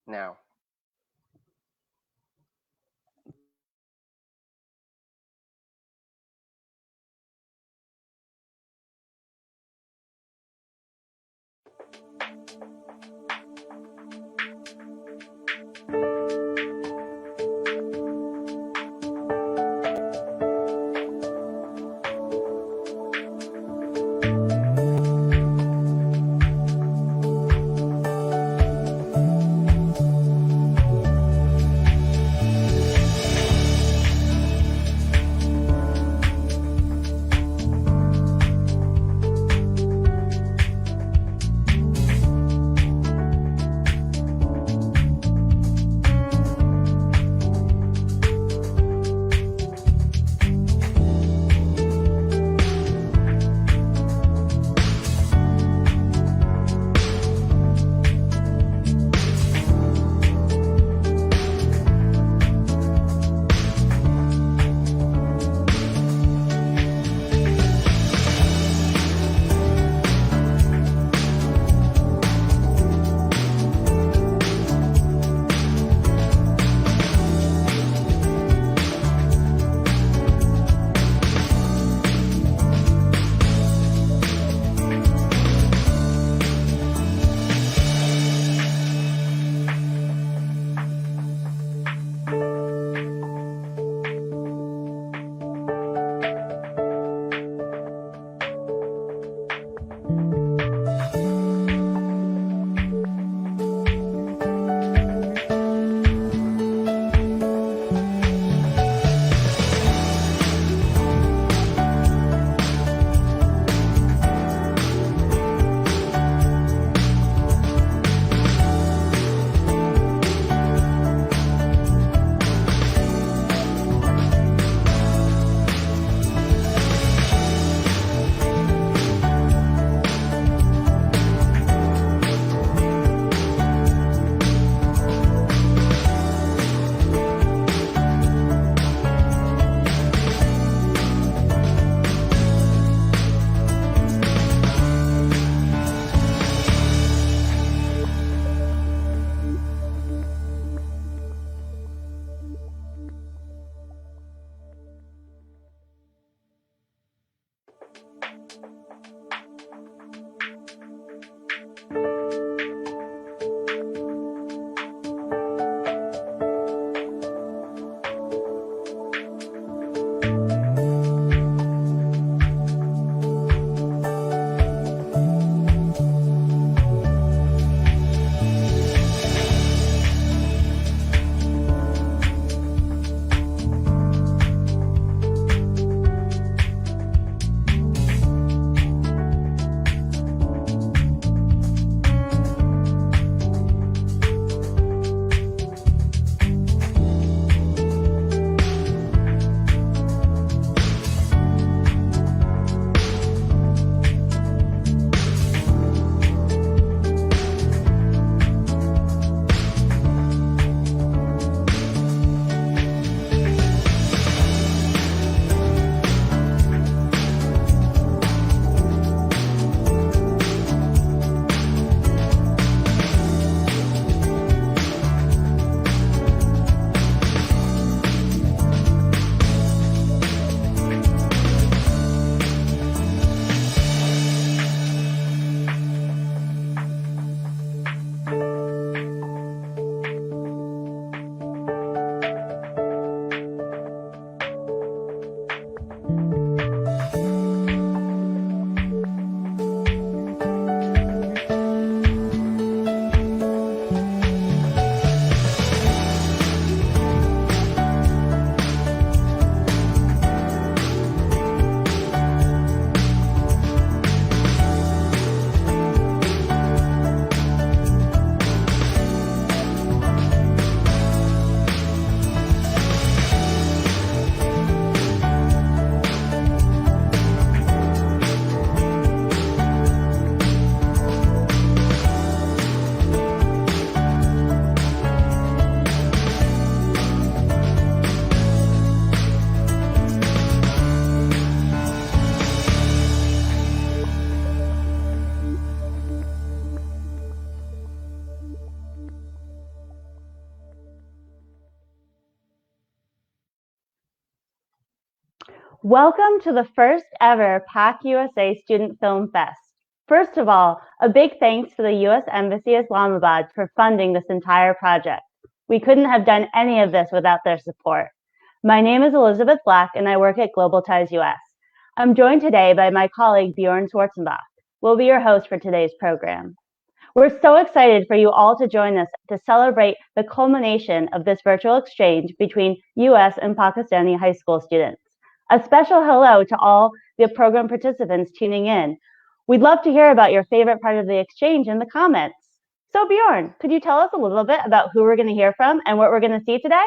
now. Welcome to the first ever Pak-usa Student Film Fest. First of all, a big thanks to the U.S. Embassy Islamabad for funding this entire project. We couldn't have done any of this without their support. My name is Elizabeth Black and I work at Global Ties US. I'm joined today by my colleague Bjorn Schwarzenbach. We'll be your host for today's program. We're so excited for you all to join us to celebrate the culmination of this virtual exchange between U.S. and Pakistani high school students. A special hello to all the program participants tuning in. We'd love to hear about your favorite part of the exchange in the comments. So Bjorn, could you tell us a little bit about who we're going to hear from and what we're going to see today?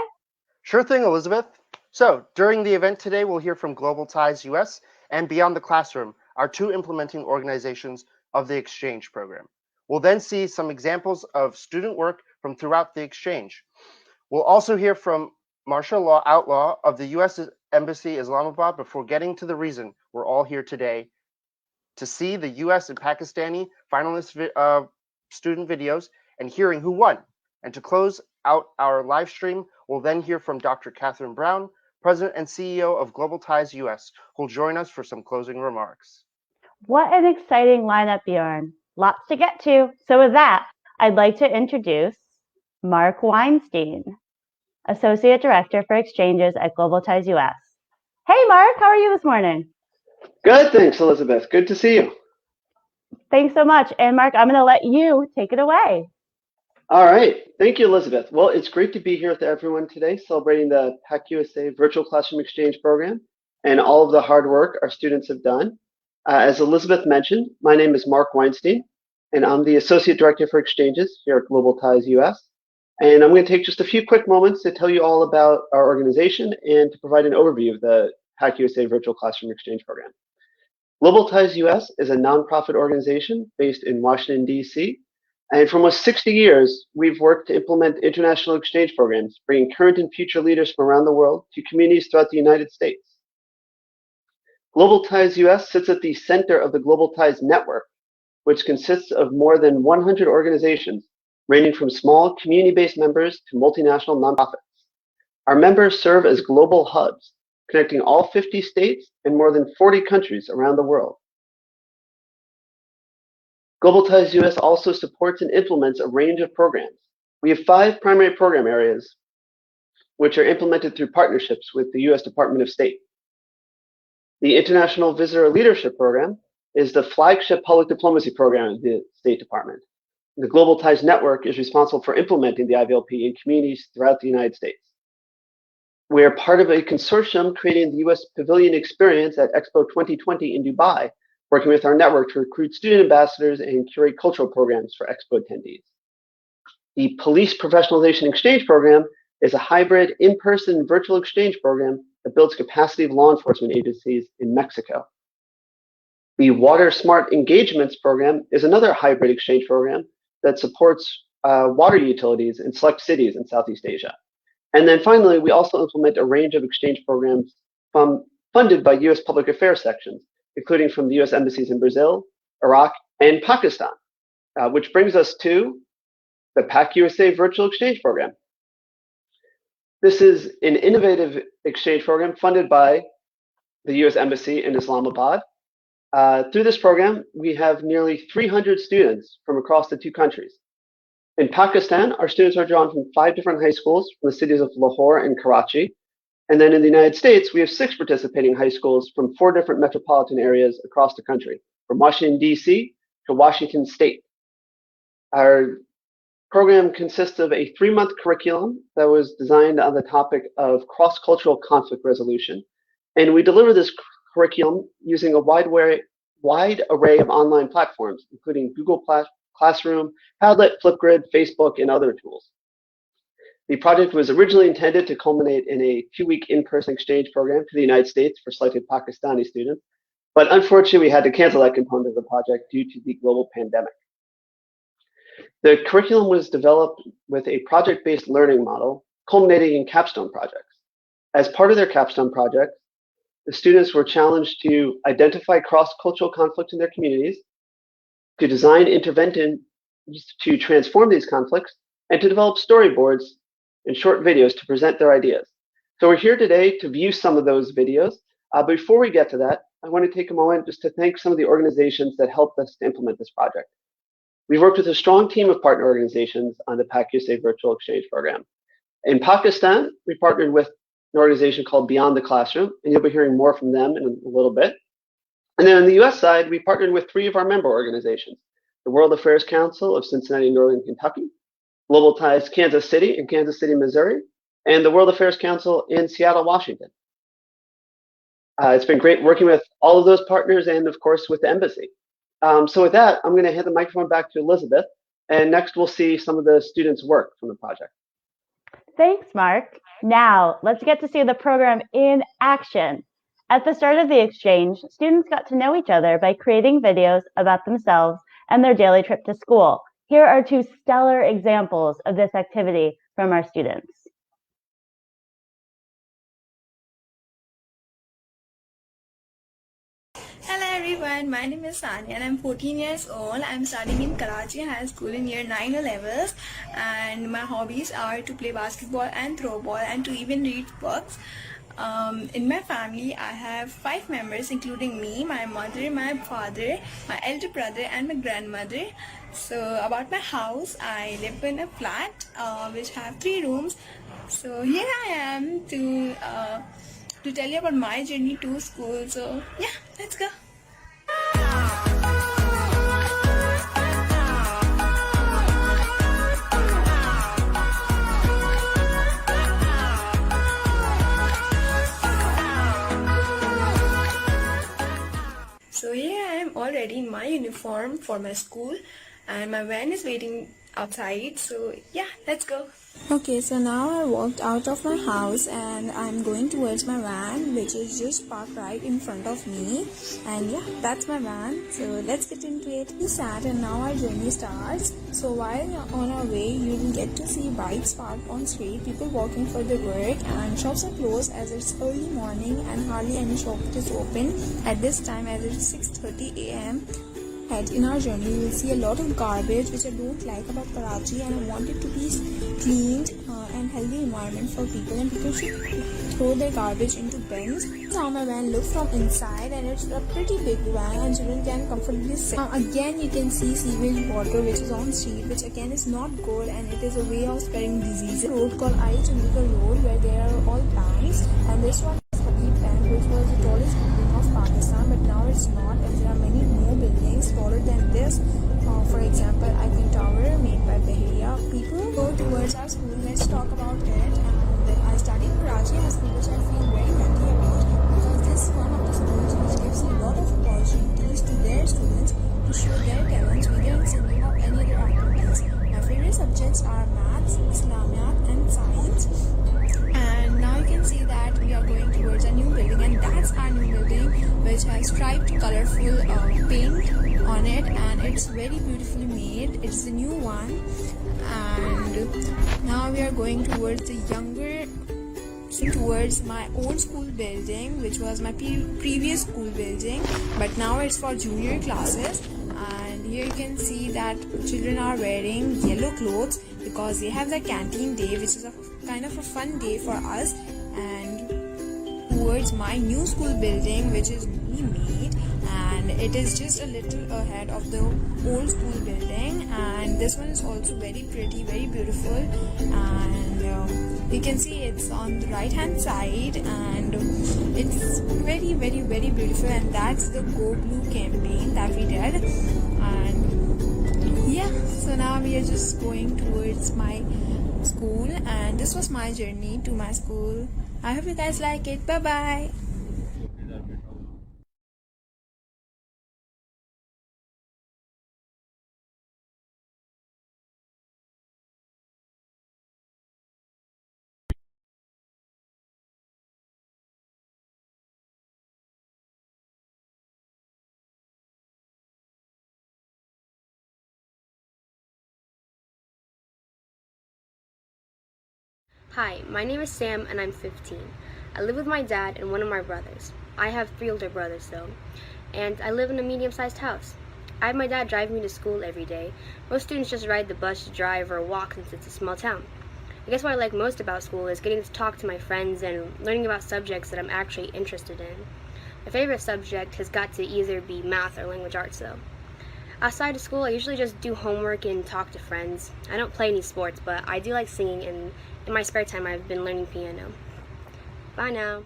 Sure thing, Elizabeth. So during the event today, we'll hear from Global Ties US and Beyond the Classroom, our two implementing organizations of the exchange program. We'll then see some examples of student work from throughout the exchange. We'll also hear from Marcia Outlaw of the U.S. Embassy Islamabad before getting to the reason we're all here today, to see the U.S. and Pakistani finalist student videos and hearing who won. And to close out our live stream, we'll then hear from Dr. Catherine Brown, President and CEO of Global Ties US, who'll join us for some closing remarks. What an exciting lineup, Bjorn. Lots to get to. So with that, I'd like to introduce Mark Weinstein, Associate Director for Exchanges at Global Ties US. Hey, Mark, how are you this morning? Good, thanks, Elizabeth. Good to see you. Thanks so much. And Mark, I'm going to let you take it away. All right. Thank you, Elizabeth. Well, it's great to be here with everyone today, celebrating the Pak-usa Virtual Classroom Exchange Program and all of the hard work our students have done. As Elizabeth mentioned, my name is Mark Weinstein, and I'm the Associate Director for Exchanges here at Global Ties US. And I'm going to take just a few quick moments to tell you all about our organization and to provide an overview of the Pak-usa Virtual Classroom Exchange Program. Global Ties US is a nonprofit organization based in Washington, D.C., and for almost 60 years, we've worked to implement international exchange programs, bringing current and future leaders from around the world to communities throughout the United States. Global Ties US sits at the center of the Global Ties Network, which consists of more than 100 organizations, ranging from small community-based members to multinational nonprofits. Our members serve as global hubs, connecting all 50 states and more than 40 countries around the world. Global Ties US also supports and implements a range of programs. We have 5 primary program areas, which are implemented through partnerships with the U.S. Department of State. The International Visitor Leadership Program is the flagship public diplomacy program of the State Department. The Global Ties Network is responsible for implementing the IVLP in communities throughout the United States. We are part of a consortium creating the U.S. Pavilion Experience at Expo 2020 in Dubai, working with our network to recruit student ambassadors and curate cultural programs for Expo attendees. The Police Professionalization Exchange Program is a hybrid in-person virtual exchange program that builds capacity of law enforcement agencies in Mexico. The Water Smart Engagements Program is another hybrid exchange program that supports water utilities in select cities in Southeast Asia. And then finally, we also implement a range of exchange programs funded by U.S. public affairs sections, including from the U.S. embassies in Brazil, Iraq, and Pakistan, which brings us to the Pak-usa Virtual Exchange Program. This is an innovative exchange program funded by the U.S. Embassy in Islamabad. Through this program, we have nearly 300 students from across the 2 countries. In Pakistan, our students are drawn from 5 different high schools from the cities of Lahore and Karachi. And then in the United States, we have 6 participating high schools from 4 different metropolitan areas across the country, from Washington, D.C. to Washington State. Our program consists of a 3-month curriculum that was designed on the topic of cross-cultural conflict resolution. And we deliver this curriculum using a wide array of online platforms, including Google Classroom, Padlet, Flipgrid, Facebook, and other tools. The project was originally intended to culminate in a 2-week in-person exchange program to the United States for selected Pakistani students, but unfortunately we had to cancel that component of the project due to the global pandemic. The curriculum was developed with a project-based learning model, culminating in capstone projects. As part of their capstone project, the students were challenged to identify cross-cultural conflict in their communities, to design interventions to transform these conflicts, and to develop storyboards and short videos to present their ideas. So we're here today to view some of those videos. Before we get to that, I want to take a moment just to thank some of the organizations that helped us to implement this project. We've worked with a strong team of partner organizations on the Pak-usa Virtual Exchange Program. In Pakistan, we partnered with an organization called Beyond the Classroom, and you'll be hearing more from them in a little bit. And then on the US side, we partnered with 3 of our member organizations, the World Affairs Council of Cincinnati, Northern Kentucky, Global Ties Kansas City in Kansas City, Missouri, and the World Affairs Council in Seattle, Washington. It's been great working with all of those partners and, of course, with the embassy. So with that, I'm going to hand the microphone back to Elizabeth, and next we'll see some of the students' work from the project. Thanks, Mark. Now, let's get to see the program in action. At the start of the exchange, students got to know each other by creating videos about themselves and their daily trip to school. Here are 2 stellar examples of this activity from our students. Hello everyone, my name is Sanya and I'm 14 years old. I'm studying in Karachinhigh School in year 9 levels, and my hobbies are to play basketball and throw ball and to even read books. In my family, I have 5 members including me, my mother, my father, my elder brother and my grandmother. So about my house, I live in a flat which have 3 rooms. So here I am to tell you about my journey to school. So yeah, let's go. So here I am already in my uniform for my school, and my van is waiting outside. So yeah, let's go. Okay, so now I walked out of my house and I'm going towards my van, which is just parked right in front of me. And yeah, that's my van. So let's get into it. We sat and now our journey starts. So while on our way, you will get to see bikes parked on street, people walking for their work, and shops are closed as it's early morning and hardly any shop is open at this time as it's 6:30 a.m. In our journey, you will see a lot of garbage, which I don't like about Karachi, and I want it to be cleaned and healthy environment for people, and people should throw their garbage into bins. This is how my van looks from inside, and it's a pretty big van and children can comfortably sit. Again, you can see sewage water which is on street, which again is not good, and it is a way of spreading diseases. A road called Chandigarh Road where there are all banks, and this one is Habib Bank, which was the tallest building of Pakistan, but now it's not, and there are many more buildings taller than this. For example, Eiffel Tower made by Bahia. People go towards our school. Let's talk about it. And I study in Karachi High School, which I feel very lucky about, because this is one of the schools which gives a lot of opportunities to their students to show their talents whether in singing or any other activities. My favorite subjects are maths, Islamiyat and science. And now you can see that we are going towards a new building, and that's our new building, which has striped colorful paint on it, and it's very beautifully made. It's the new one, and now we are going towards towards my old school building, which was my previous school building, but now it's for junior classes. And here you can see that children are wearing yellow clothes because they have the canteen day, which is a kind of a fun day for us. And towards my new school building, which is newly made, and it is just a little ahead of the old school building, and this one is also very pretty, very beautiful. And you can see it's on the right hand side, and it's very, very, very beautiful. And that's the Go Blue campaign that we did. And yeah, so now we are just going towards my school, and this was my journey to my school. I hope you guys like it. Bye bye. Hi, my name is Sam and I'm 15. I live with my dad and one of my brothers. I have 3 older brothers though, and I live in a medium-sized house. I have my dad drive me to school every day. Most students just ride the bus, drive, or walk since it's a small town. I guess what I like most about school is getting to talk to my friends and learning about subjects that I'm actually interested in. My favorite subject has got to either be math or language arts though. Outside of school, I usually just do homework and talk to friends. I don't play any sports, but I do like singing, and in my spare time I've been learning piano. Bye now.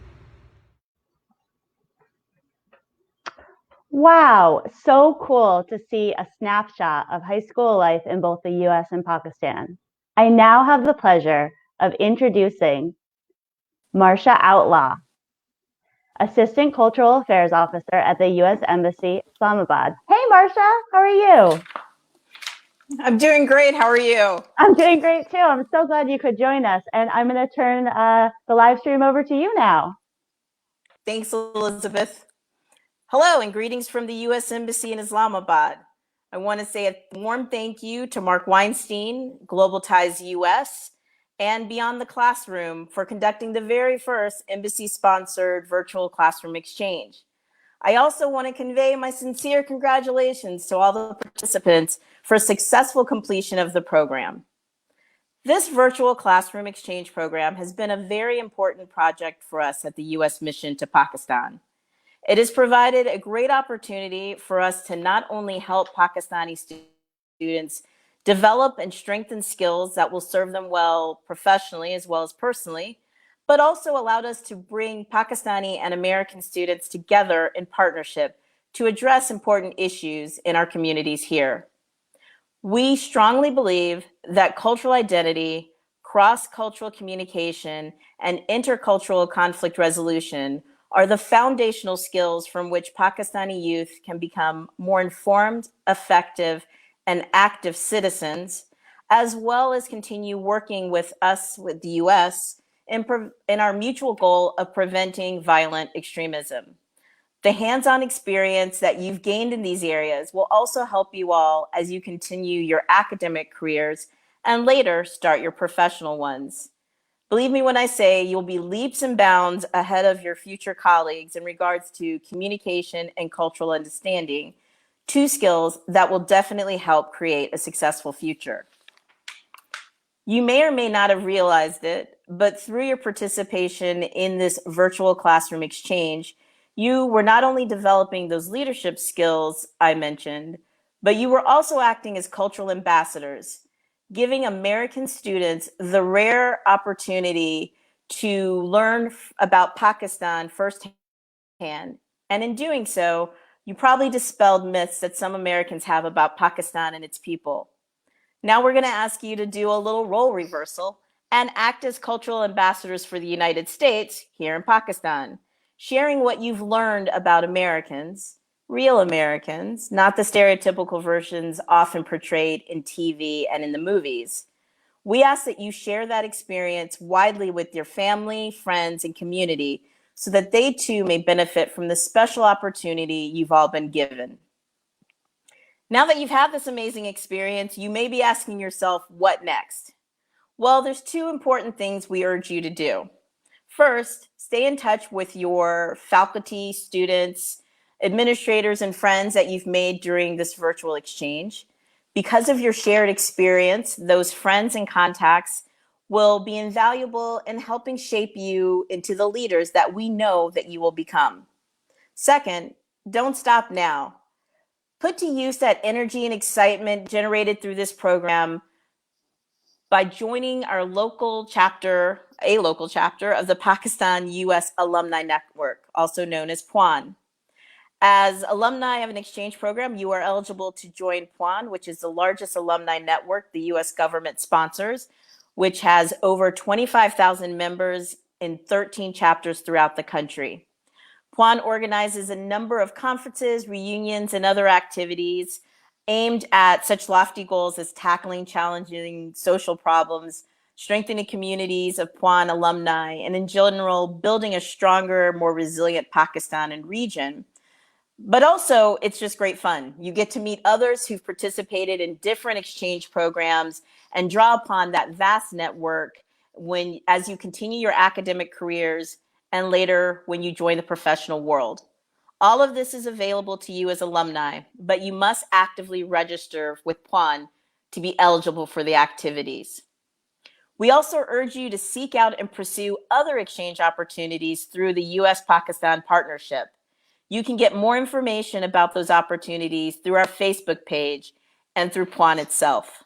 Wow, so cool to see a snapshot of high school life in both the US and Pakistan. I now have the pleasure of introducing Marcia Outlaw, Assistant Cultural Affairs Officer at the US Embassy, Islamabad. Hey, Marcia, how are you? I'm doing great. How are you? I'm doing great too. I'm so glad you could join us. And I'm going to turn the live stream over to you now. Thanks, Elizabeth. Hello and greetings from the U.S. Embassy in Islamabad. I want to say a warm thank you to Mark Weinstein, Global Ties US, and Beyond the Classroom for conducting the very first embassy-sponsored virtual classroom exchange. I also want to convey my sincere congratulations to all the participants for successful completion of the program. This virtual classroom exchange program has been a very important project for us at the U.S. mission to Pakistan. It has provided a great opportunity for us to not only help Pakistani students develop and strengthen skills that will serve them well professionally as well as personally, but also allowed us to bring Pakistani and American students together in partnership to address important issues in our communities here. We strongly believe that cultural identity, cross-cultural communication, and intercultural conflict resolution are the foundational skills from which Pakistani youth can become more informed, effective, and active citizens, as well as continue working with us, with the US, in our mutual goal of preventing violent extremism. The hands-on experience that you've gained in these areas will also help you all as you continue your academic careers and later start your professional ones. Believe me when I say you'll be leaps and bounds ahead of your future colleagues in regards to communication and cultural understanding, two skills that will definitely help create a successful future. You may or may not have realized it, but through your participation in this virtual classroom exchange, you were not only developing those leadership skills I mentioned, but you were also acting as cultural ambassadors, giving American students the rare opportunity to learn about Pakistan firsthand. And in doing so, you probably dispelled myths that some Americans have about Pakistan and its people. Now we're going to ask you to do a little role reversal and act as cultural ambassadors for the United States here in Pakistan, sharing what you've learned about Americans, real Americans, not the stereotypical versions often portrayed in TV and in the movies. We ask that you share that experience widely with your family, friends, and community so that they too may benefit from the special opportunity you've all been given. Now that you've had this amazing experience, you may be asking yourself, what next? Well, there's two important things we urge you to do. First, stay in touch with your faculty, students, administrators, and friends that you've made during this virtual exchange. Because of your shared experience, those friends and contacts will be invaluable in helping shape you into the leaders that we know that you will become. Second, don't stop now. Put to use that energy and excitement generated through this program by joining our local chapter of the Pakistan U.S. Alumni Network, also known as PWAN. As alumni of an exchange program, you are eligible to join PWAN, which is the largest alumni network the U.S. government sponsors, which has over 25,000 members in 13 chapters throughout the country. PWAN organizes a number of conferences, reunions, and other activities aimed at such lofty goals as tackling challenging social problems, strengthening communities of PWAN alumni, and in general, building a stronger, more resilient Pakistan and region. But also, it's just great fun. You get to meet others who've participated in different exchange programs and draw upon that vast network as you continue your academic careers and later when you join the professional world. All of this is available to you as alumni, but you must actively register with PWAN to be eligible for the activities. We also urge you to seek out and pursue other exchange opportunities through the U.S.-Pakistan partnership. You can get more information about those opportunities through our Facebook page and through Plan itself.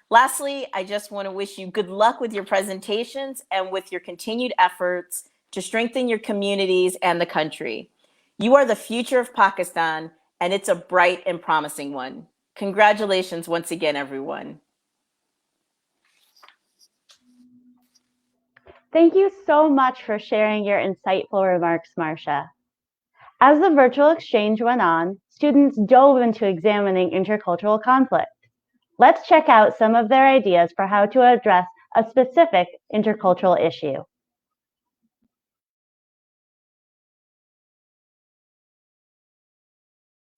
Lastly, I just want to wish you good luck with your presentations and with your continued efforts to strengthen your communities and the country. You are the future of Pakistan, and it's a bright and promising one. Congratulations once again, everyone. Thank you so much for sharing your insightful remarks, Marcia. As the virtual exchange went on, students dove into examining intercultural conflict. Let's check out some of their ideas for how to address a specific intercultural issue.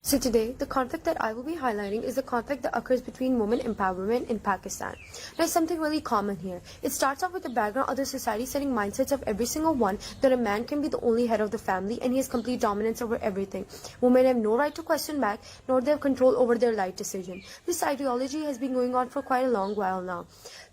So today, the conflict that I will be highlighting is the conflict that occurs between women empowerment in Pakistan. There's something really common here. It starts off with the background of the society setting mindsets of every single one that a man can be the only head of the family and he has complete dominance over everything. Women have no right to question back, nor they have control over their life decision. This ideology has been going on for quite a long while now.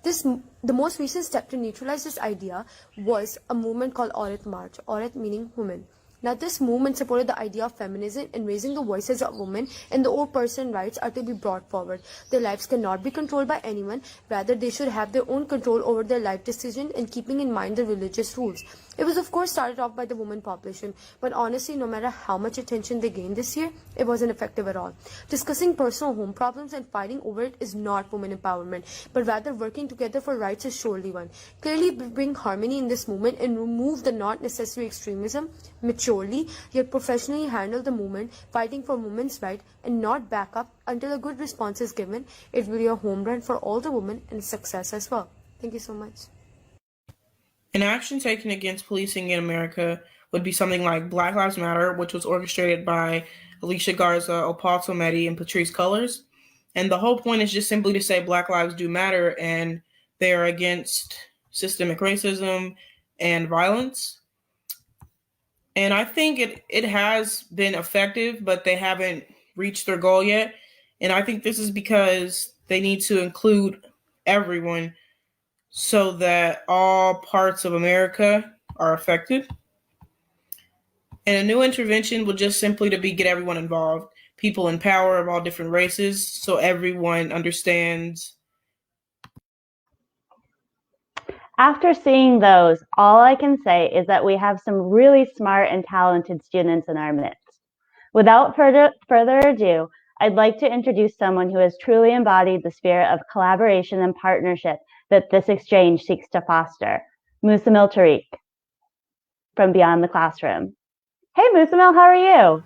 The most recent step to neutralize this idea was a movement called Aurat March, Aurat meaning women. Now, this movement supported the idea of feminism and raising the voices of women, and the old person rights are to be brought forward. Their lives cannot be controlled by anyone. Rather, they should have their own control over their life decision and keeping in mind the religious rules. It was, of course, started off by the women population, but honestly, no matter how much attention they gained this year, it wasn't effective at all. Discussing personal home problems and fighting over it is not women empowerment, but rather working together for rights is surely one. Clearly bring harmony in this movement and remove the not necessary extremism, maturely yet professionally handle the movement, fighting for women's rights and not back up until a good response is given. It will be a home run for all the women and success as well. Thank you so much. An action taken against policing in America would be something like Black Lives Matter, which was orchestrated by Alicia Garza, Opal Tometi, and Patrisse Cullors. And the whole point is just simply to say Black lives do matter and they are against systemic racism and violence. And I think it has been effective, but they haven't reached their goal yet. And I think this is because they need to include everyone so that all parts of America are affected. And a new intervention would just simply to be get everyone involved, people in power of all different races, so everyone understands. After seeing those, all I can say is that we have some really smart and talented students in our midst. Without further ado, I'd like to introduce someone who has truly embodied the spirit of collaboration and partnership that this exchange seeks to foster, Musamil Tariq from Beyond the Classroom. Hey, Musamil, how are you?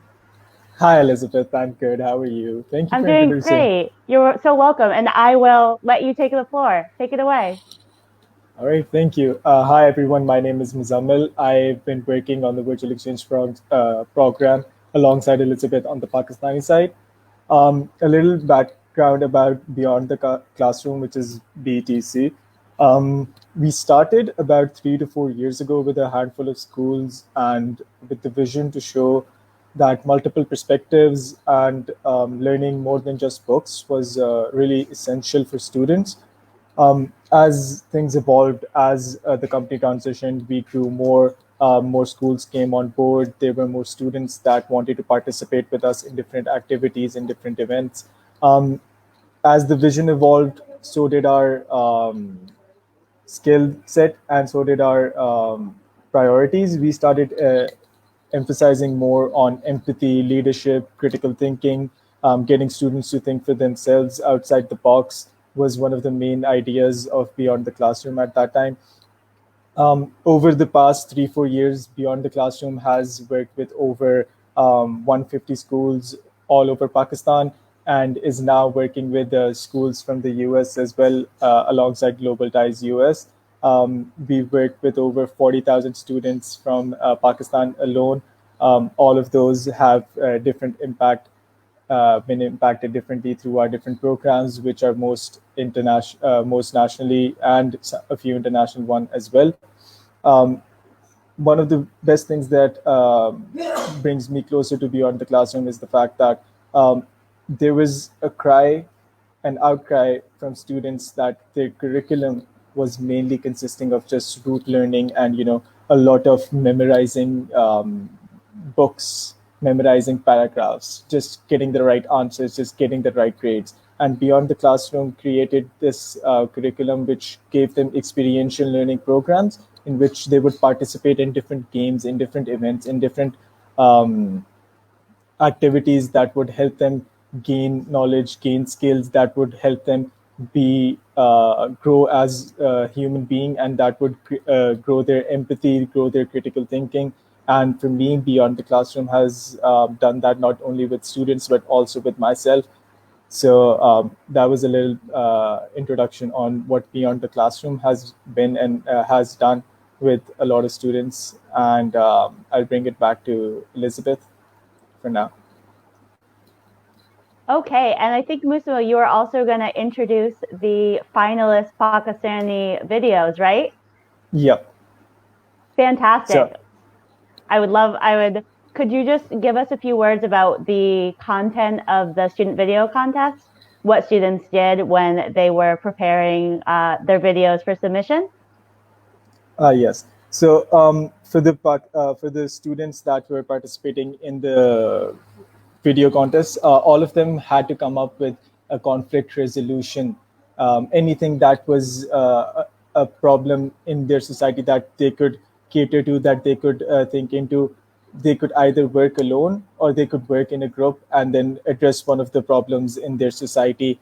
Hi, Elizabeth. I'm good. How are you? Thank you I'm for doing introducing. great. You're so welcome, and I will let you take the floor. Take it away. All right, thank you. Hi, everyone. My name is Muzammil. I've been working on the virtual exchange program alongside Elizabeth on the Pakistani side. A little background about Beyond the Classroom, which is BTC. We started about 3 to 4 years ago with a handful of schools and with the vision to show that multiple perspectives and learning more than just books was really essential for students. As things evolved, as the company transitioned, we grew more. More schools came on board. There were more students that wanted to participate with us in different activities, in different events. As the vision evolved, so did our skill set and so did our priorities. We started emphasizing more on empathy, leadership, critical thinking, getting students to think for themselves outside the box was one of the main ideas of Beyond the Classroom at that time. Over the past 3-4 years, Beyond the Classroom has worked with over 150 schools all over Pakistan and is now working with schools from the US as well, alongside Global Ties US. We've worked with over 40,000 students from Pakistan alone. All of those have different impact, been impacted differently through our different programs, which are most international, most nationally, and a few international one as well. One of the best things that brings me closer to Beyond the Classroom is the fact that there was an outcry from students that their curriculum was mainly consisting of just rote learning and, a lot of memorizing books, memorizing paragraphs, just getting the right answers, just getting the right grades. And Beyond the Classroom created this curriculum which gave them experiential learning programs in which they would participate in different games, in different events, in different activities that would help them gain knowledge, gain skills that would help them be grow as a human being, and that would grow their empathy, grow their critical thinking. And for me, Beyond the Classroom has done that not only with students but also with myself. So that was a little introduction on what Beyond the Classroom has been and has done with a lot of students. And I'll bring it back to Elizabeth for now. Okay, and I think Musa, you are also going to introduce the finalist Pakistani videos, right? Yep. Fantastic. So, could you just give us a few words about the content of the student video contest? What students did when they were preparing their videos for submission? Yes. So for the students that were participating in the video contest, all of them had to come up with a conflict resolution, anything that was a problem in their society that they could cater to, that they could think into. They could either work alone or they could work in a group and then address one of the problems in their society.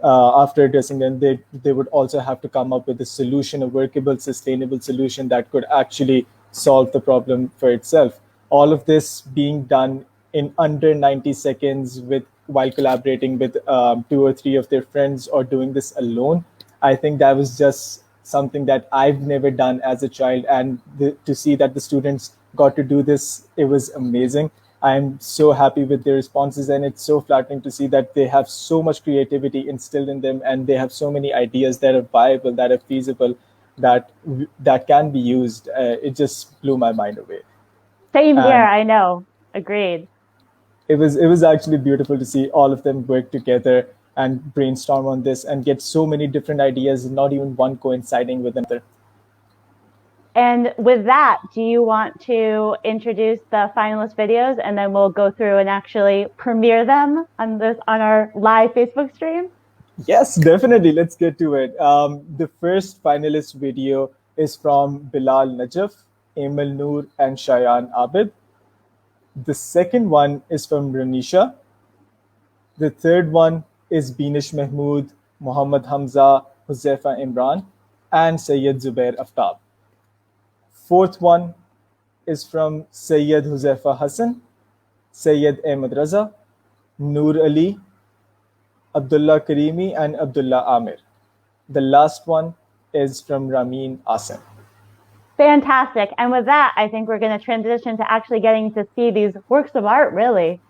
After addressing them, they would also have to come up with a solution, a workable, sustainable solution that could actually solve the problem for itself. All of this being done in under 90 seconds while collaborating with 2 or 3 of their friends or doing this alone. I think that was just something that I've never done as a child. And to see that the students got to do this, it was amazing. I'm so happy with their responses, and it's so flattering to see that they have so much creativity instilled in them, and they have so many ideas that are viable, that are feasible, that can be used. It just blew my mind away. Same here, I know. Agreed. It was actually beautiful to see all of them work together and brainstorm on this and get so many different ideas, not even one coinciding with another. And with that, do you want to introduce the finalist videos, and then we'll go through and actually premiere them on our live Facebook stream? Yes, definitely. Let's get to it. The first finalist video is from Bilal Najaf, Emil Noor, and Shayan Abid. The second one is from Ranisha. The third one is Binish Mahmood, Muhammad Hamza, Huzaifa Imran, and Sayyid Zubair Aftab. Fourth one is from Sayyid Huzaifa Hassan, Sayyid Ahmed Raza, Noor Ali, Abdullah Karimi, and Abdullah Amir. The last one is from Ramin Asim. Fantastic. And with that, I think we're going to transition to actually getting to see these works of art, really.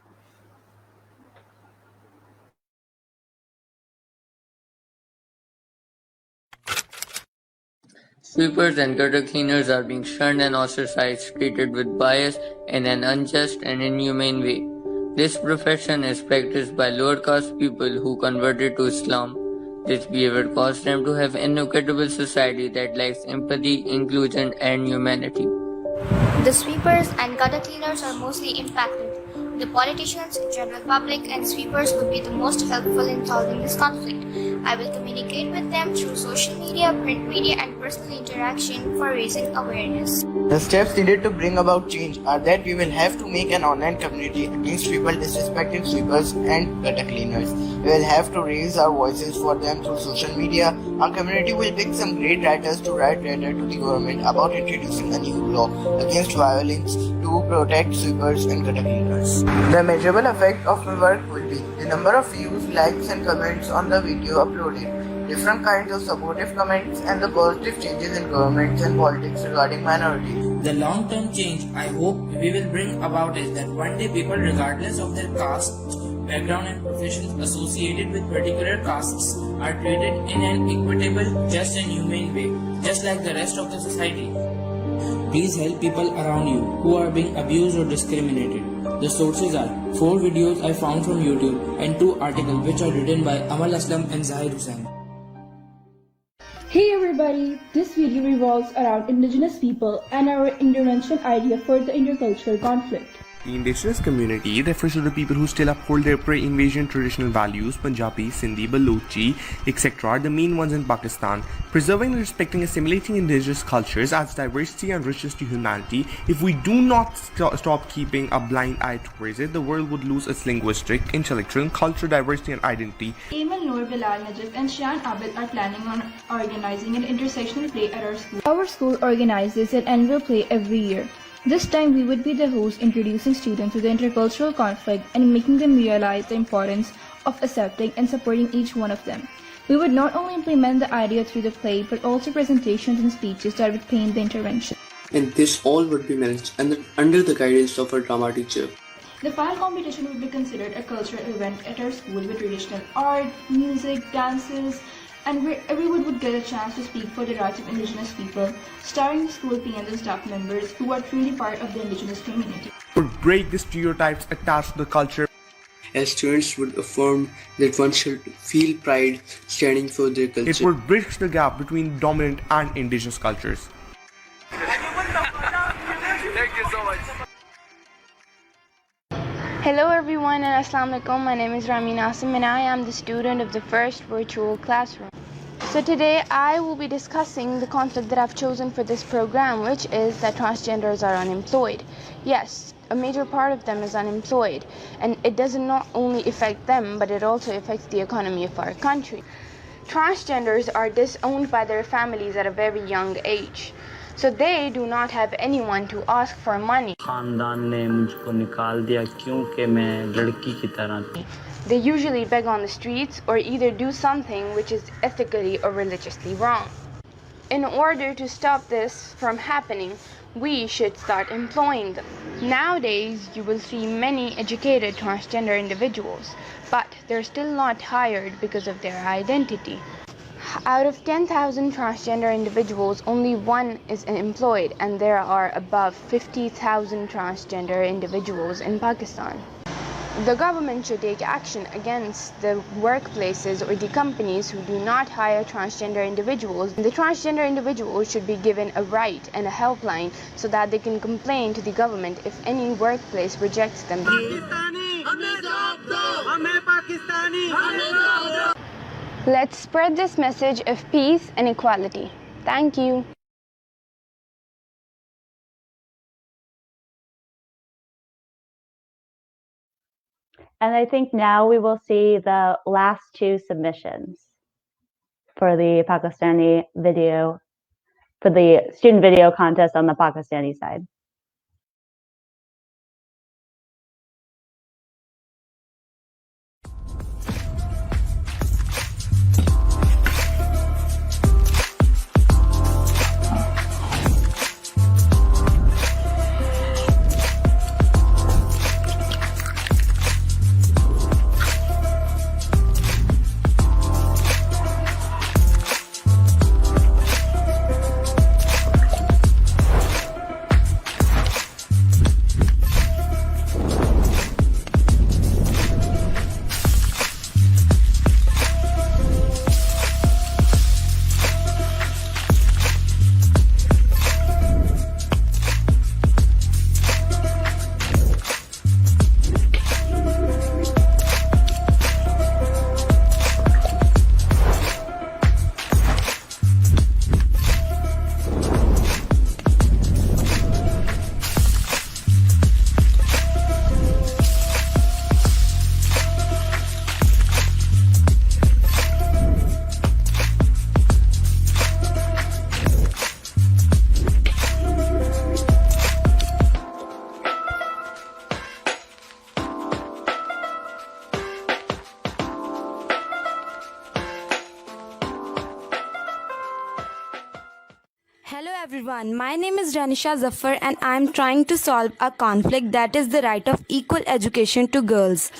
Sweepers and gutter cleaners are being shunned and ostracized, treated with bias in an unjust and inhumane way. This profession is practiced by lower caste people who converted to Islam. This behavior caused them to have an inequitable society that lacks empathy, inclusion, and humanity. The sweepers and gutter cleaners are mostly impacted. The politicians, general public, and sweepers would be the most helpful in solving this conflict. I will communicate with them through social media, print media, and personal interaction for raising awareness. The steps needed to bring about change are that we will have to make an online community against people disrespecting sweepers and gutter cleaners. We will have to raise our voices for them through social media. Our community will pick some great writers to write letter to the government about introducing a new law against violence to protect sweepers and gutter cleaners. The measurable effect of my work will be the number of views, likes, and comments on the video uploaded, different kinds of supportive comments, and the positive changes in governments and politics regarding minorities. The long-term change I hope we will bring about is that one day people, regardless of their caste, background, and professions associated with particular castes, are treated in an equitable, just, and humane way, just like the rest of the society. Please help people around you who are being abused or discriminated. The sources are 4 videos I found from YouTube and 2 articles which are written by Amal Aslam and Zahir Hussain. Hey everybody! This video revolves around indigenous people and our intervention idea for the intercultural conflict. The indigenous community refers to the people who still uphold their pre-invasion traditional values, Punjabi, Sindhi, Balochi, etc., the main ones in Pakistan. Preserving and respecting assimilating indigenous cultures adds diversity and richness to humanity. If we do not stop keeping a blind eye towards it, the world would lose its linguistic, intellectual, cultural diversity and identity. Eamon, Noor, Bilal, Najib and Shian Abid are planning on organizing an intersectional play at our school. Our school organizes an annual play every year. This time we would be the host, introducing students to the intercultural conflict and making them realize the importance of accepting and supporting each one of them. We would not only implement the idea through the play, but also presentations and speeches that would paint the intervention. And this all would be managed under the guidance of our drama teacher. The final competition would be considered a cultural event at our school with traditional art, music, dances, and where everyone would get a chance to speak for the rights of indigenous people, starring school PMs and staff members who are truly part of the indigenous community. Would break the stereotypes attached to the culture. As students would affirm that one should feel pride standing for their culture. It would bridge the gap between dominant and indigenous cultures. Thank you so much. Hello everyone and Assalamu alaikum. My name is Rami Nasim and I am the student of the first virtual classroom. So today I will be discussing the conflict that I've chosen for this program, which is that transgenders are unemployed. Yes, a major part of them is unemployed, and it doesn't not only affect them, but it also affects the economy of our country. Transgenders are disowned by their families at a very young age. So they do not have anyone to ask for money. They usually beg on the streets or either do something which is ethically or religiously wrong. In order to stop this from happening, we should start employing them. Nowadays, you will see many educated transgender individuals, but they're still not hired because of their identity. Out of 10,000 transgender individuals, only one is employed, and there are above 50,000 transgender individuals in Pakistan. The government should take action against the workplaces or the companies who do not hire transgender individuals. The transgender individuals should be given a right and a helpline so that they can complain to the government if any workplace rejects them. Let's spread this message of peace and equality. Thank you. And I think now we will see the last two submissions for the Pakistani video, for the student video contest on the Pakistani side. Hello everyone, my name is Ranisha Zafar and I am trying to solve a conflict that is the right of equal education to girls.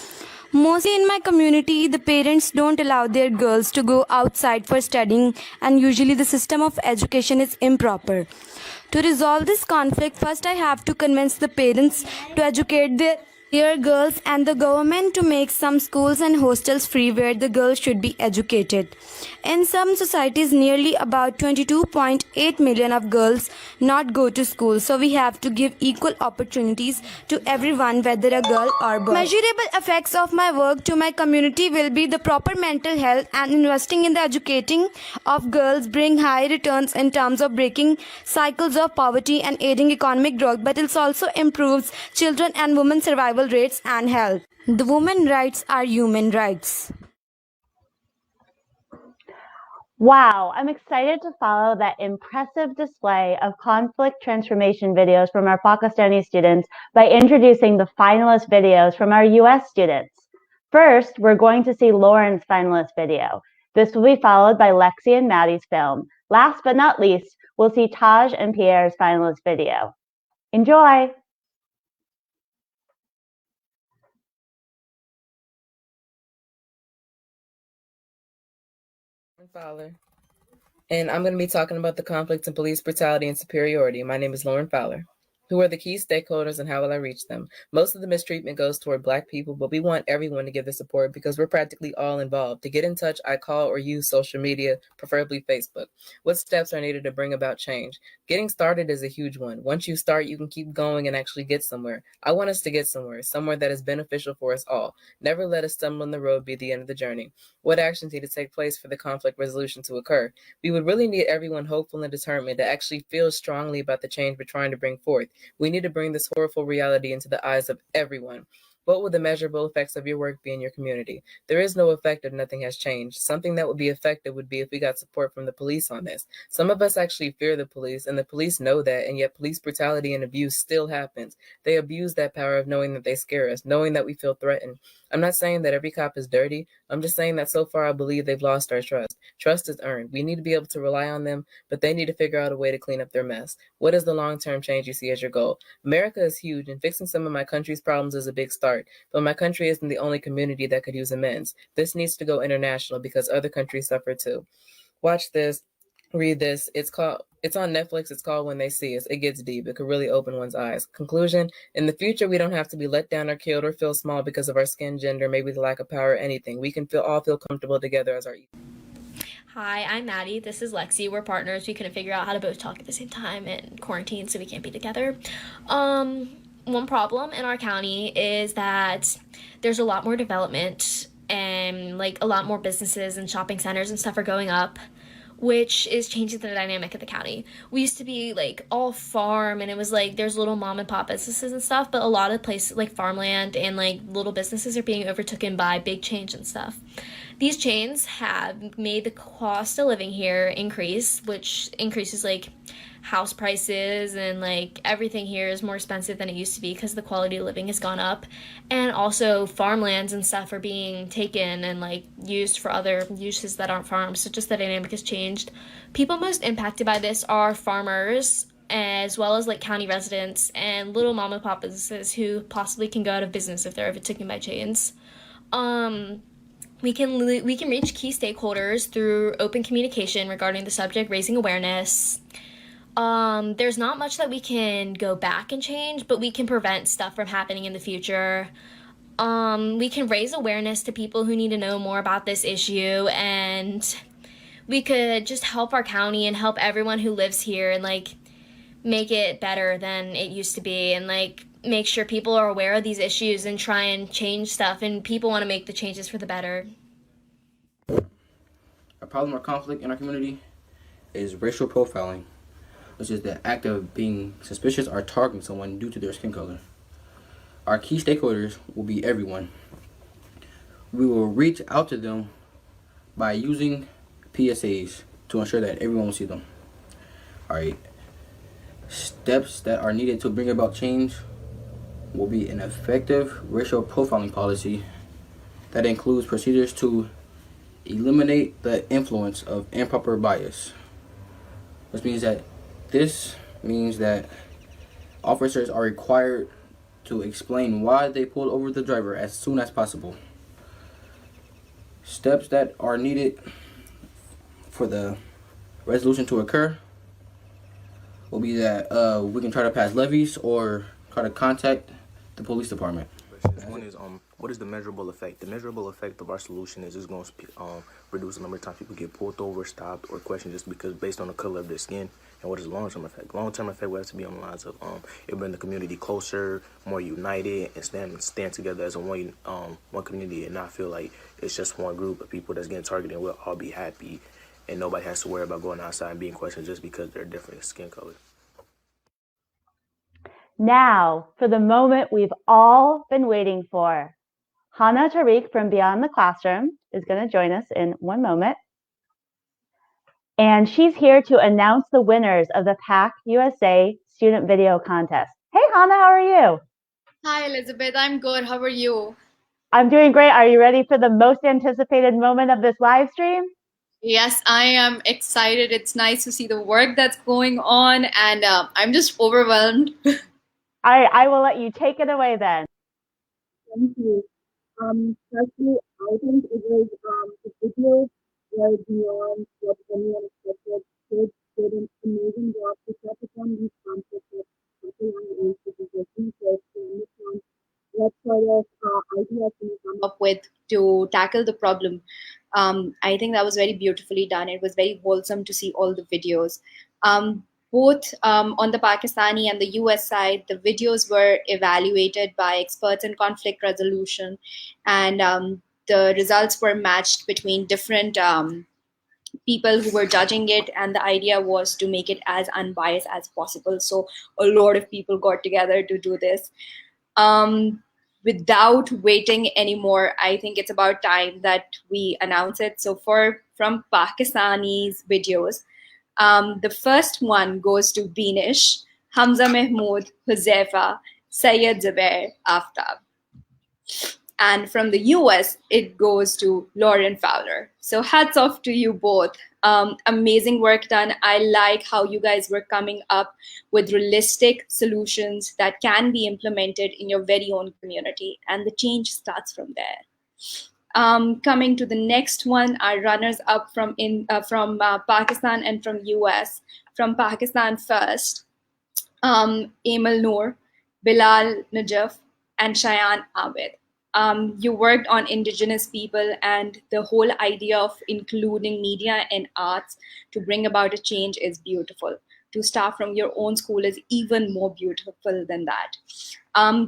Mostly in my community, the parents don't allow their girls to go outside for studying and usually the system of education is improper. To resolve this conflict, first I have to convince the parents to educate their Dear girls and the government to make some schools and hostels free where the girls should be educated. In some societies, nearly about 22.8 million of girls not go to school, so we have to give equal opportunities to everyone, whether a girl or boy. Measurable effects of my work to my community will be the proper mental health, and investing in the educating of girls bring high returns in terms of breaking cycles of poverty and aiding economic growth, but it also improves children and women's survival rates and health. The women's rights are human rights. Wow, I'm excited to follow that impressive display of conflict transformation videos from our Pakistani students by introducing the finalist videos from our US students. First, we're going to see Lauren's finalist video. This will be followed by Lexi and Maddie's film. Last but not least, we'll see Taj and Pierre's finalist video. Enjoy! Fowler, and I'm going to be talking about the conflicts in police brutality and superiority. My name is Lauren Fowler. Who are the key stakeholders and how will I reach them? Most of the mistreatment goes toward Black people, but we want everyone to give the support because we're practically all involved. To get in touch, I call or use social media, preferably Facebook. What steps are needed to bring about change? Getting started is a huge one. Once you start, you can keep going and actually get somewhere. I want us to get somewhere that is beneficial for us all. Never let a stumble in the road be the end of the journey. What actions need to take place for the conflict resolution to occur? We would really need everyone hopeful and determined to actually feel strongly about the change we're trying to bring forth. We need to bring this horrible reality into the eyes of everyone. What will the measurable effects of your work be in your community? There is no effect if nothing has changed. Something that would be effective would be if we got support from the police on this. Some of us actually fear the police, and the police know that, and yet police brutality and abuse still happens. They abuse that power of knowing that they scare us, knowing that we feel threatened. I'm not saying that every cop is dirty. I'm just saying that so far I believe they've lost our trust. Trust is earned. We need to be able to rely on them, but they need to figure out a way to clean up their mess. What is the long-term change you see as your goal? America is huge, and fixing some of my country's problems is a big start. But my country isn't the only community that could use amends. This needs to go international because other countries suffer too. Watch this. Read this. It's on Netflix. It's called When They See Us. It gets deep. It could really open one's eyes. Conclusion, in the future, we don't have to be let down or killed or feel small because of our skin, gender, maybe the lack of power or anything. We can all feel comfortable together as our Hi, I'm Maddie. This is Lexi. We're partners. We couldn't figure out how to both talk at the same time in quarantine, so we can't be together. One problem in our county is that there's a lot more development and like a lot more businesses and shopping centers and stuff are going up, which is changing the dynamic of the county. We used to be like all farm and it was like there's little mom and pop businesses and stuff, but a lot of places like farmland and like little businesses are being overtaken by big chains and stuff. These chains have made the cost of living here increase, which increases like house prices and like everything here is more expensive than it used to be because the quality of living has gone up, and also farmlands and stuff are being taken and like used for other uses that aren't farms, so just the dynamic has changed. People most impacted by this are farmers as well as like county residents and little mom and pop businesses who possibly can go out of business if they're overtaken by chains. We can reach key stakeholders through open communication regarding the subject, raising awareness. There's not much that we can go back and change, but we can prevent stuff from happening in the future. We can raise awareness to people who need to know more about this issue, and we could just help our county and help everyone who lives here and like make it better than it used to be, and like make sure people are aware of these issues and try and change stuff, and people want to make the changes for the better. A problem or conflict in our community is racial profiling, which is the act of being suspicious or targeting someone due to their skin color. Our key stakeholders will be everyone. We will reach out to them by using PSAs to ensure that everyone will see them. Alright, steps that are needed to bring about change will be an effective racial profiling policy that includes procedures to eliminate the influence of improper bias, which means that officers are required to explain why they pulled over the driver as soon as possible. Steps that are needed for the resolution to occur will be that we can try to pass levies or try to contact the police department. questions. One is, what is the measurable effect? The measurable effect of our solution is it's going to reduce the number of times people get pulled over, stopped, or questioned just because based on the color of their skin. And what is the long-term effect? Long-term effect will have to be on the lines of it bring the community closer, more united, and stand together as a one community and not feel like it's just one group of people that's getting targeted. We'll all be happy, and nobody has to worry about going outside and being questioned just because they're different skin color. Now, for the moment we've all been waiting for. Hana Tariq from Beyond the Classroom is going to join us in one moment. And she's here to announce the winners of the Pak-usa Student Video Contest. Hey, Hana, how are you? Hi, Elizabeth. I'm good. How are you? I'm doing great. Are you ready for the most anticipated moment of this live stream? Yes, I am excited. It's nice to see the work that's going on, and I'm just overwhelmed. I will let you take it away then. Thank you. Firstly, I think it was the video were beyond what anyone expected. Kids did an amazing job to touch upon these concepts that people are age to research to understand what sort of ideas can you come up with to tackle the problem. I think that was very beautifully done. It was very wholesome to see all the videos. Both on the Pakistani and the US side, the videos were evaluated by experts in conflict resolution, and the results were matched between different people who were judging it, and the idea was to make it as unbiased as possible. So a lot of people got together to do this. Without waiting anymore, I think it's about time that we announce it. So from Pakistani's videos, the first one goes to Beenish, Hamza Mahmood, Huzaifa, Syed Zubair, Aftab. And from the US, it goes to Lauren Fowler. So hats off to you both. Amazing work done. I like how you guys were coming up with realistic solutions that can be implemented in your very own community. And the change starts from there. Coming to the next one, our runners up from Pakistan and from US. From Pakistan first, Amal Noor, Bilal Najaf, and Shayan Abid. You worked on indigenous people, and the whole idea of including media and arts to bring about a change is beautiful. To start from your own school is even more beautiful than that.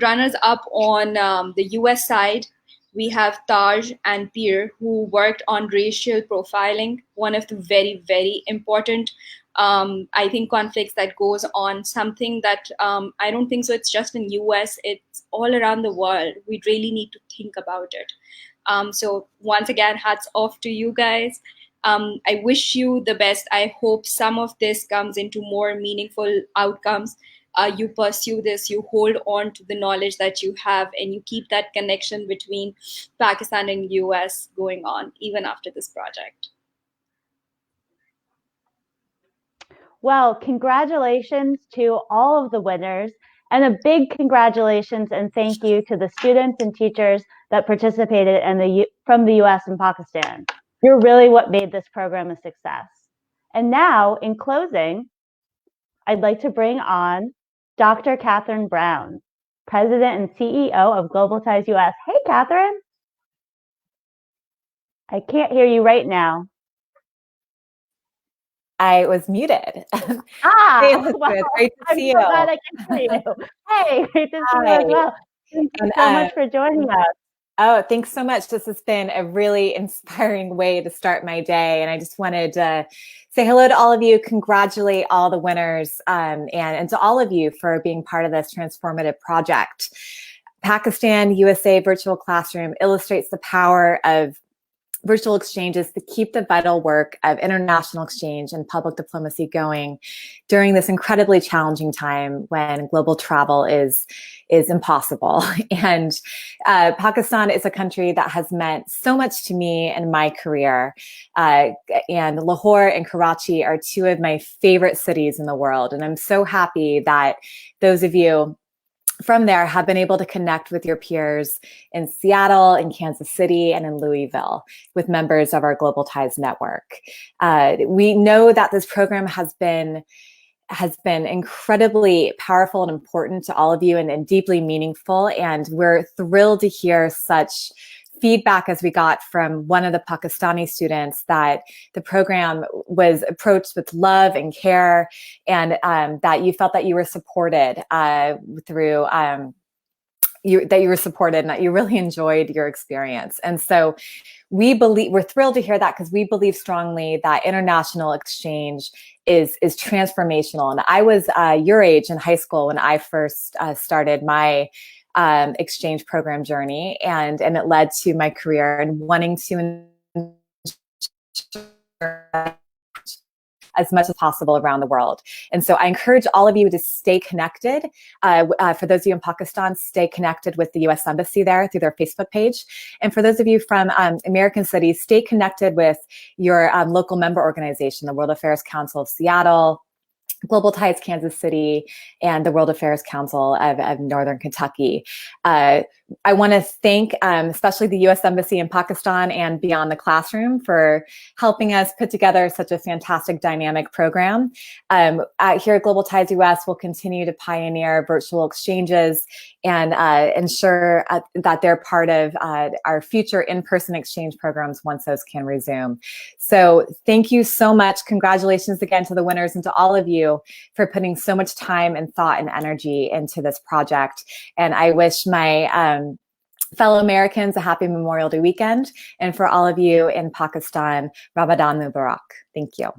Runners up on the US side, we have Taj and Peer, who worked on racial profiling, one of the very, very important I think conflicts that goes on, something that I don't think so it's just in US, it's all around the world. We really need to think about it. So once again, hats off to you guys. I wish you the best. I hope some of this comes into more meaningful outcomes. You pursue this, you hold on to the knowledge that you have, and you keep that connection between Pakistan and US going on even after this project. Well, congratulations to all of the winners, and a big congratulations and thank you to the students and teachers that participated from the US and Pakistan. You're really what made this program a success. And now, in closing, I'd like to bring on Dr. Catherine Brown, President and CEO of Global Ties US. Hey, Catherine. I can't hear you right now. I was muted. Ah, hey, Elizabeth, well, great to see I'm so you. glad I can hear you. Hey, great to see you as well. Thank you so much for joining us. Oh, thanks so much. This has been a really inspiring way to start my day. And I just wanted to say hello to all of you, congratulate all the winners, and to all of you for being part of this transformative project. Pakistan USA Virtual Classroom illustrates the power of virtual exchanges to keep the vital work of international exchange and public diplomacy going during this incredibly challenging time when global travel is impossible. And Pakistan is a country that has meant so much to me in my career. And Lahore and Karachi are two of my favorite cities in the world. And I'm so happy that those of you from there have been able to connect with your peers in Seattle, in Kansas City, and in Louisville with members of our Global Ties network. We know that this program has been has been incredibly powerful and important to all of you, and deeply meaningful. And we're thrilled to hear such feedback as we got from one of the Pakistani students, that the program was approached with love and care, and that you felt that you were supported through that you were supported and that you really enjoyed your experience. And so we're thrilled to hear that, because we believe strongly that international exchange is transformational. And I was your age in high school when I first started my exchange program journey, and it led to my career and wanting to as much as possible around the world. And so I encourage all of you to stay connected. For those of you in Pakistan, stay connected with the U.S. Embassy there through their Facebook page. And for those of you from American cities, stay connected with your local member organization, the World Affairs Council of Seattle, Global Ties Kansas City, and the World Affairs Council of Northern Kentucky. I want to thank especially the U.S. Embassy in Pakistan and Beyond the Classroom for helping us put together such a fantastic dynamic program. Here at Global Ties US, we'll continue to pioneer virtual exchanges and ensure that they're part of our future in-person exchange programs once those can resume. So thank you so much. Congratulations again to the winners and to all of you for putting so much time and thought and energy into this project. And I wish my fellow Americans a happy Memorial Day weekend. And for all of you in Pakistan, Ramadan Mubarak. Thank you.